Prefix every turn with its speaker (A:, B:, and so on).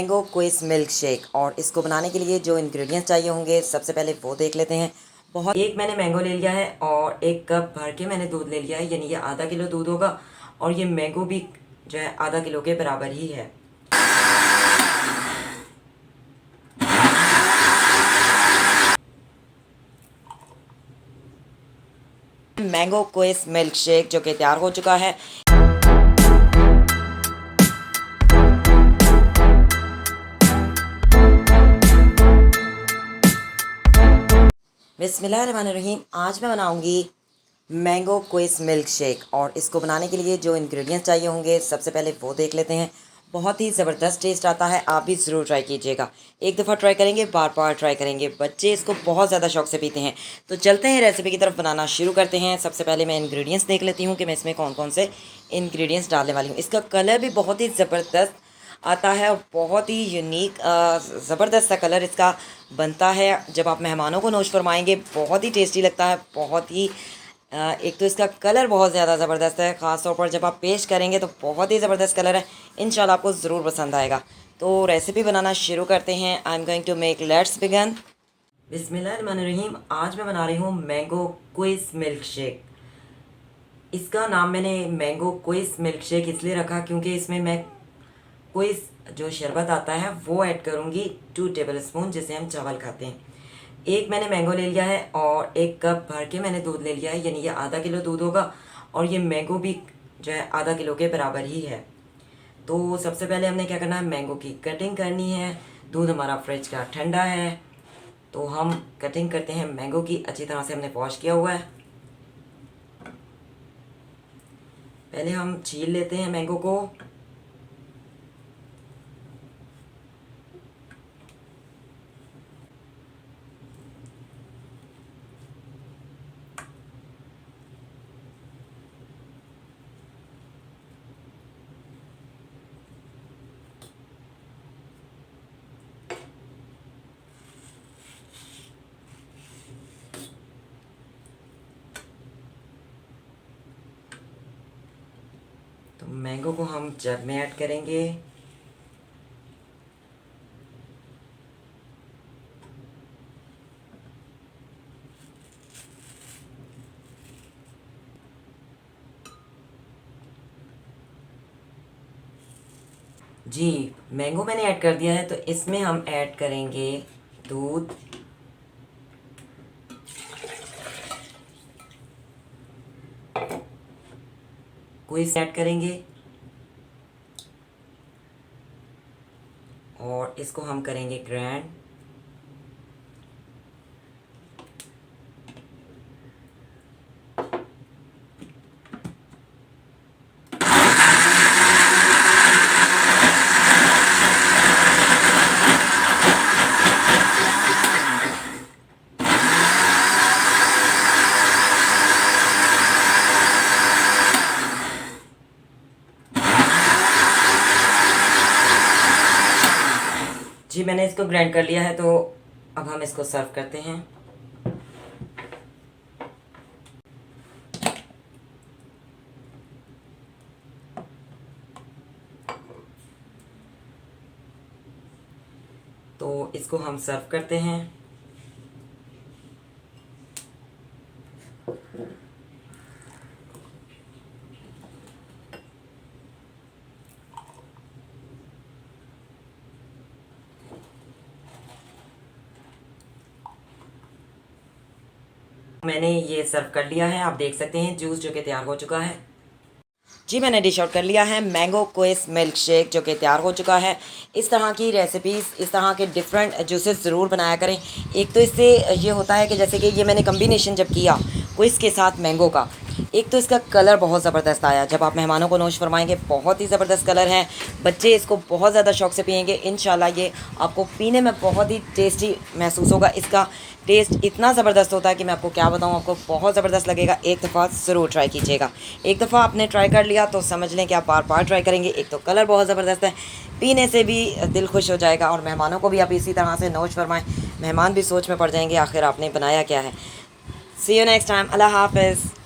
A: Mango quiz milk shake. और इसको बनाने के लिए जो इंग्रेडिएंट्स चाहिए होंगे सबसे पहले वो देख लेते हैं। एक मैंने मैंगो ले लिया है और 1 कप भर के मैंने दूध ले लिया है, यानी ये आधा किलो दूध होगा। और ये मैंगो भी जो है आधा किलो के बराबर ही है। मैंगो क्विज मिल्क शेक जो कि तैयार हो चुका है। बिस्मिल्लाहिर्रहमानिर्रहीम। आज मैं बनाऊंगी मैंगो क्विज मिल्क शेक। और इसको बनाने के लिए जो इंग्रेडिएंट्स चाहिए होंगे सबसे पहले वो देख लेते हैं। बहुत ही ज़बरदस्त टेस्ट आता है, आप भी ज़रूर ट्राई कीजिएगा। एक दफ़ा ट्राई करेंगे बार बार ट्राई करेंगे, बच्चे इसको बहुत ज़्यादा शौक से पीते हैं। तो चलते हैं रेसिपी की तरफ, बनाना शुरू करते हैं। सबसे पहले मैं इंग्रेडिएंट्स देख लेती हूँ कि मैं इसमें कौन कौन से इंग्रेडिएंट्स डालने वाली हूँ। इसका कलर भी बहुत ही ज़बरदस्त आता है और बहुत ही यूनिक ज़बरदस्त सा कलर इसका बनता है। जब आप मेहमानों को नोश फरमाएंगे बहुत ही टेस्टी लगता है। बहुत ही एक तो इसका कलर बहुत ज़्यादा ज़बरदस्त है, ख़ास तौर पर जब आप पेश करेंगे तो बहुत ही ज़बरदस्त कलर है। इंशाल्लाह आपको ज़रूर पसंद आएगा। तो रेसिपी बनाना शुरू करते हैं। I am going to make, let's begin. बिस्मिल्लाहिर्रहमानिर्रहीम। आज मैं बना रही हूँ मैंगो क्विज मिल्क शेक। इसका नाम मैंने मैंगो क्विज मिल्क शेक इसलिए रखा क्योंकि इसमें मैं कोई जो शरबत आता है वो ऐड करूँगी 2 टेबल स्पून, जिसे हम चावल खाते हैं। एक मैंने मैंगो ले लिया है और 1 कप भर के मैंने दूध ले लिया है, यानी ये आधा किलो दूध होगा। और ये मैंगो भी जो है आधा किलो के बराबर ही है। तो सबसे पहले हमने क्या करना है, मैंगो की कटिंग करनी है। दूध हमारा फ्रिज का ठंडा है तो हम कटिंग करते हैं मैंगो की। अच्छी तरह से हमने वॉश किया हुआ है। पहले हम छील लेते हैं मैंगो को। तो मैंगो को हम जग में ऐड करेंगे। जी, मैंगो मैंने ऐड कर दिया है तो इसमें हम ऐड करेंगे दूध। कोई ऐड करेंगे और इसको हम करेंगे ग्राइंड। जी, मैंने इसको ग्राइंड कर लिया है तो अब हम इसको सर्व करते हैं। तो इसको हम सर्व करते हैं। मैंने ये सर्व कर लिया है, आप देख सकते हैं जूस जो कि तैयार हो चुका है। जी, मैंने डिश आउट कर लिया है मैंगो क्विज मिल्क शेक जो कि तैयार हो चुका है। इस तरह की रेसिपीज़, इस तरह के डिफरेंट जूसेस ज़रूर बनाया करें। एक तो इससे ये होता है कि जैसे कि ये मैंने कम्बिनेशन जब किया क्विज के साथ मैंगो का, एक तो इसका कलर बहुत ज़बरदस्त आया। जब आप मेहमानों को नोश फरमाएंगे बहुत ही ज़बरदस्त कलर है। बच्चे इसको बहुत ज़्यादा शौक से पियेंगे। इंशाल्लाह ये आपको पीने में बहुत ही टेस्टी महसूस होगा। इसका टेस्ट इतना ज़बरदस्त होता है कि मैं आपको क्या बताऊँ, आपको बहुत ज़बरदस्त लगेगा। एक दफ़ा ज़रूर ट्राई कीजिएगा। एक दफ़ा आपने ट्राई कर लिया तो समझ लें कि आप बार बार ट्राई करेंगे। एक तो कलर बहुत ज़बरदस्त है, पीने से भी दिल खुश हो जाएगा। और मेहमानों को भी आप इसी तरह से नोश फरमाएँ, मेहमान भी सोच में पड़ जाएंगे आखिर आपने बनाया क्या है। सी यू नेक्स्ट टाइम। अल्लाह हाफ़िज़।